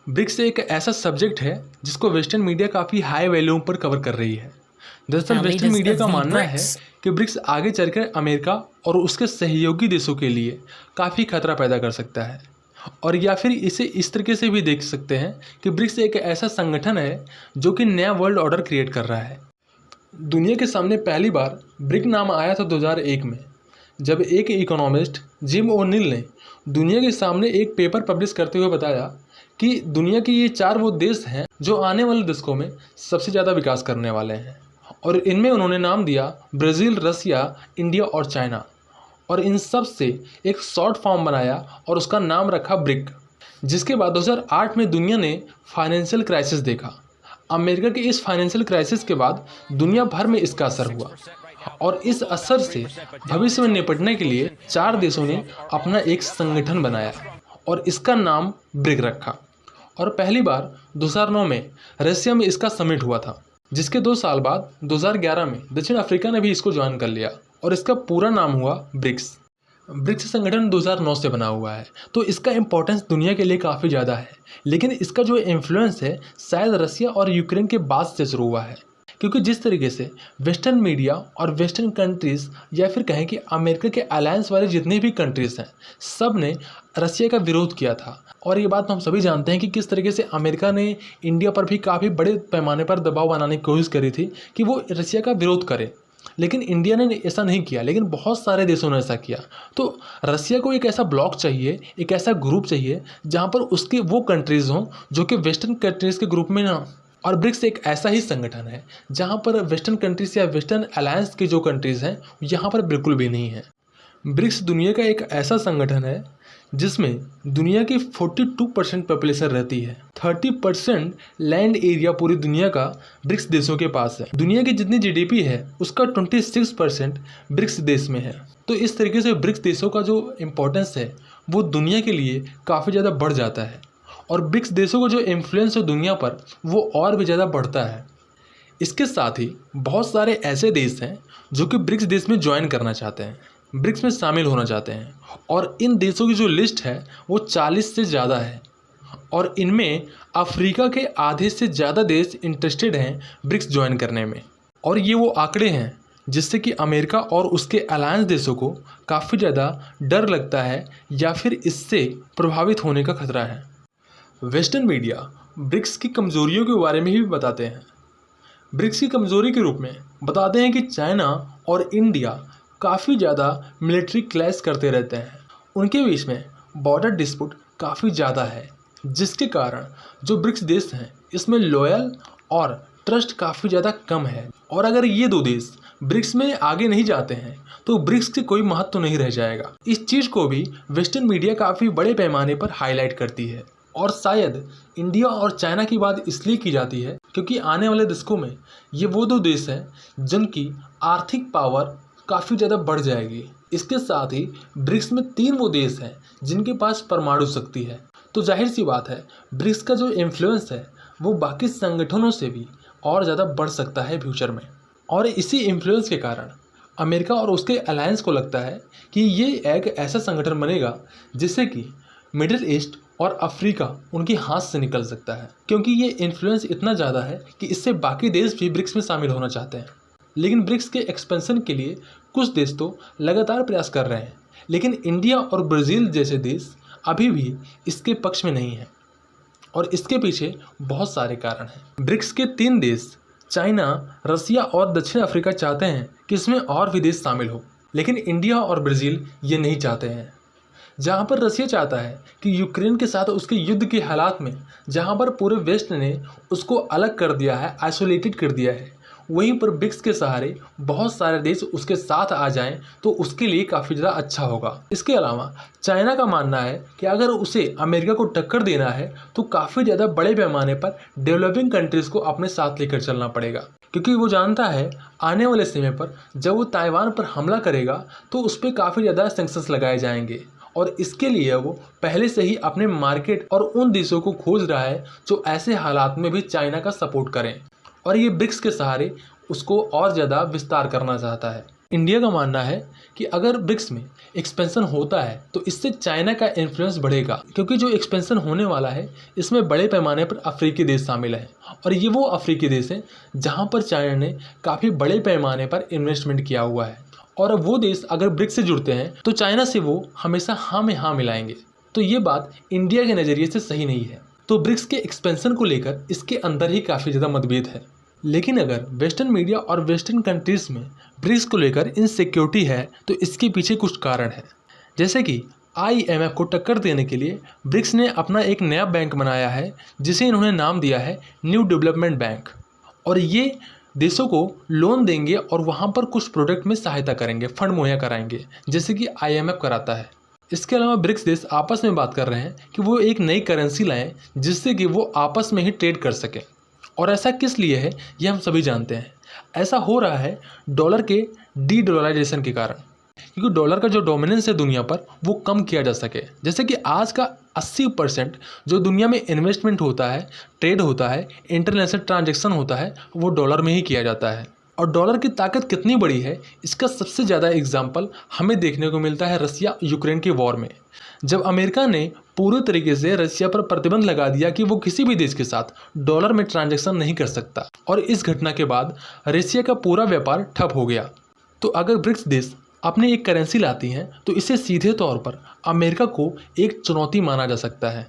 BRICS एक ऐसा subject है जिसको वेस्टर्न मीडिया काफ़ी हाई वैल्यूम पर कवर कर रही है। दरअसल Now, western leaders media of का the मानना है BRICS कि ब्रिक्स आगे चलकर अमेरिका और उसके सहयोगी देशों के लिए काफ़ी खतरा पैदा कर सकता है। और या फिर इसे इस तरीके से भी देख सकते हैं कि ब्रिक्स एक ऐसा संगठन है जो कि नया वर्ल्ड ऑर्डर क्रिएट कर रहा है। दुनिया के सामने पहली बार ब्रिक नाम आया था 2001 में, जब एक इकोनॉमिस्ट जिम ओनिल ने दुनिया के सामने एक पेपर पब्लिश करते हुए बताया कि दुनिया के ये 4 वो देश हैं जो आने वाले दशकों में सबसे ज़्यादा विकास करने वाले हैं। और इनमें उन्होंने नाम दिया ब्राज़ील, रसिया, इंडिया और चाइना। और इन सब से एक शॉर्ट फॉर्म बनाया और उसका नाम रखा ब्रिक। जिसके बाद 2008 में दुनिया ने फाइनेंशियल क्राइसिस देखा। अमेरिका के इस फाइनेंशियल क्राइसिस के बाद दुनिया भर में इसका असर हुआ और इस असर से भविष्य में निपटने के लिए 4 देशों ने अपना एक संगठन बनाया और इसका नाम ब्रिक रखा। और पहली बार 2009 में रशिया में इसका समिट हुआ था, जिसके 2 साल बाद 2011 में दक्षिण अफ्रीका ने भी इसको ज्वाइन कर लिया और इसका पूरा नाम हुआ ब्रिक्स। ब्रिक्स संगठन 2009 से बना हुआ है, तो इसका इम्पोर्टेंस दुनिया के लिए काफ़ी ज़्यादा है। लेकिन इसका जो इन्फ्लुएंस है शायद रसिया और यूक्रेन के बाद से शुरू हुआ है, क्योंकि जिस तरीके से वेस्टर्न मीडिया और वेस्टर्न कंट्रीज़ या फिर कहें कि अमेरिका के अलायंस वाले जितने भी कंट्रीज़ हैं, सब ने रसिया का विरोध किया था। और ये बात हम सभी जानते हैं कि किस तरीके से अमेरिका ने इंडिया पर भी काफ़ी बड़े पैमाने पर दबाव बनाने की कोशिश करी थी कि वो रसिया का विरोध करे, लेकिन इंडिया ने ऐसा नहीं किया, लेकिन बहुत सारे देशों ने ऐसा किया। तो रसिया को एक ऐसा ब्लॉक चाहिए, एक ऐसा ग्रुप चाहिए जहाँ पर उसके वो कंट्रीज़ हों जो कि वेस्टर्न कंट्रीज़ के ग्रुप में ना। और ब्रिक्स एक ऐसा ही संगठन है जहाँ पर वेस्टर्न कंट्रीज़ या वेस्टर्न अलायंस की जो कंट्रीज़ हैं यहाँ पर बिल्कुल भी नहीं है। ब्रिक्स दुनिया का एक ऐसा संगठन है जिसमें दुनिया की 42% पॉपुलेशन रहती है। 30% लैंड एरिया पूरी दुनिया का ब्रिक्स देशों के पास है। दुनिया की जितनी जीडीपी है उसका 26% ब्रिक्स देश में है। तो इस तरीके से ब्रिक्स देशों का जो इम्पोर्टेंस है वो दुनिया के लिए काफ़ी ज़्यादा बढ़ जाता है और ब्रिक्स देशों का जो इन्फ्लुएंस है दुनिया पर वो और भी ज़्यादा बढ़ता है। इसके साथ ही बहुत सारे ऐसे देश हैं जो कि ब्रिक्स देश में ज्वाइन करना चाहते हैं, ब्रिक्स में शामिल होना चाहते हैं। और इन देशों की जो लिस्ट है वो 40 से ज़्यादा है और इनमें अफ्रीका के आधे से ज़्यादा देश इंटरेस्टेड हैं ब्रिक्स ज्वाइन करने में। और ये वो आंकड़े हैं जिससे कि अमेरिका और उसके अलायंस देशों को काफ़ी ज़्यादा डर लगता है या फिर इससे प्रभावित होने का खतरा है। वेस्टर्न मीडिया ब्रिक्स की कमज़ोरियों के बारे में भी बताते हैं। ब्रिक्स की कमज़ोरी के रूप में बताते हैं कि चाइना और इंडिया काफ़ी ज़्यादा मिलिट्री क्लैश करते रहते हैं। उनके बीच में बॉर्डर डिस्प्यूट काफ़ी ज़्यादा है, जिसके कारण जो ब्रिक्स देश हैं इसमें लॉयल और ट्रस्ट काफ़ी ज़्यादा कम है। और अगर ये 2 देश ब्रिक्स में आगे नहीं जाते हैं तो ब्रिक्स के कोई महत्व नहीं रह जाएगा। इस चीज़ को भी वेस्टर्न मीडिया काफ़ी बड़े पैमाने पर हाईलाइट करती है। और शायद इंडिया और चाइना की बात इसलिए की जाती है क्योंकि आने वाले दशकों में ये वो 2 देश हैं जिनकी आर्थिक पावर काफ़ी ज़्यादा बढ़ जाएगी। इसके साथ ही ब्रिक्स में 3 वो देश हैं जिनके पास परमाणु शक्ति है। तो जाहिर सी बात है ब्रिक्स का जो इन्फ्लुएंस है वो बाकी संगठनों से भी और ज़्यादा बढ़ सकता है फ्यूचर में। और इसी इन्फ्लुएंस के कारण अमेरिका और उसके अलायंस को लगता है कि ये एक ऐसा संगठन बनेगा जिससे कि मिडिल ईस्ट और अफ्रीका उनके हाथ से निकल सकता है, क्योंकि ये इन्फ्लुएंस इतना ज़्यादा है कि इससे बाकी देश भी ब्रिक्स में शामिल होना चाहते हैं। लेकिन ब्रिक्स के एक्सपेंशन के लिए कुछ देश तो लगातार प्रयास कर रहे हैं, लेकिन इंडिया और ब्राज़ील जैसे देश अभी भी इसके पक्ष में नहीं हैं और इसके पीछे बहुत सारे कारण हैं। ब्रिक्स के 3 देश चाइना, रसिया और दक्षिण अफ्रीका चाहते हैं कि इसमें और भी देश शामिल हो, लेकिन इंडिया और ब्राज़ील ये नहीं चाहते हैं। जहाँ पर रसिया चाहता है कि यूक्रेन के साथ उसके युद्ध के हालात में जहाँ पर पूरे वेस्ट ने उसको अलग कर दिया है, आइसोलेटेड कर दिया है, वहीं पर ब्रिक्स के सहारे बहुत सारे देश उसके साथ आ जाएं तो उसके लिए काफ़ी ज़्यादा अच्छा होगा। इसके अलावा चाइना का मानना है कि अगर उसे अमेरिका को टक्कर देना है तो काफ़ी ज़्यादा बड़े पैमाने पर डेवलपिंग कंट्रीज़ को अपने साथ लेकर चलना पड़ेगा, क्योंकि वो जानता है आने वाले समय पर जब वो ताइवान पर हमला करेगा तो उस पर काफ़ी ज़्यादा सैंक्शंस लगाए जाएंगे। और इसके लिए वो पहले से ही अपने मार्केट और उन देशों को खोज रहा है जो ऐसे हालात में भी चाइना का सपोर्ट करें। और ये ब्रिक्स के सहारे उसको और ज़्यादा विस्तार करना चाहता है। इंडिया का मानना है कि अगर ब्रिक्स में एक्सपेंशन होता है तो इससे चाइना का इन्फ्लुएंस बढ़ेगा, क्योंकि जो एक्सपेंशन होने वाला है इसमें बड़े पैमाने पर अफ्रीकी देश शामिल हैं और ये वो अफ्रीकी देश हैं जहां पर चाइना ने काफ़ी बड़े पैमाने पर इन्वेस्टमेंट किया हुआ है। और अब वो देश अगर ब्रिक्स से जुड़ते हैं तो चाइना से वो हमेशा हाँ में हाँ मिलाएंगे। तो ये बात इंडिया के नज़रिए से सही नहीं है। तो ब्रिक्स के एक्सपेंशन को लेकर इसके अंदर ही काफ़ी ज़्यादा मतभेद है। लेकिन अगर वेस्टर्न मीडिया और वेस्टर्न कंट्रीज़ में ब्रिक्स को लेकर इनसिक्योरिटी है तो इसके पीछे कुछ कारण है। जैसे कि IMF को टक्कर देने के लिए ब्रिक्स ने अपना एक नया बैंक बनाया है जिसे इन्होंने नाम दिया है न्यू डेवलपमेंट बैंक। और ये देशों को लोन देंगे और वहाँ पर कुछ प्रोडक्ट में सहायता करेंगे, फंड मुहैया कराएंगे, जैसे कि IMF कराता है। इसके अलावा ब्रिक्स देश आपस में बात कर रहे हैं कि वो एक नई करेंसी लाएं जिससे कि वो आपस में ही ट्रेड कर सकें। और ऐसा किस लिए है ये हम सभी जानते हैं। ऐसा हो रहा है डॉलर के डी डॉलराइजेशन के कारण, क्योंकि डॉलर का जो डोमिनेंस है दुनिया पर वो कम किया जा सके। जैसे कि आज का 80% जो दुनिया में इन्वेस्टमेंट होता है, ट्रेड होता है, इंटरनेशनल ट्रांजैक्शन होता है, वो डॉलर में ही किया जाता है। और डॉलर की ताकत कितनी बड़ी है इसका सबसे ज़्यादा एग्जाम्पल हमें देखने को मिलता है रसिया यूक्रेन के वॉर में। जब अमेरिका ने पूरे तरीके से रसिया पर प्रतिबंध लगा दिया कि वो किसी भी देश के साथ डॉलर में ट्रांजैक्शन नहीं कर सकता, और इस घटना के बाद रसिया का पूरा व्यापार ठप हो गया। तो अगर ब्रिक्स देश अपनी एक करेंसी लाती हैं तो इसे सीधे तौर पर अमेरिका को एक चुनौती माना जा सकता है।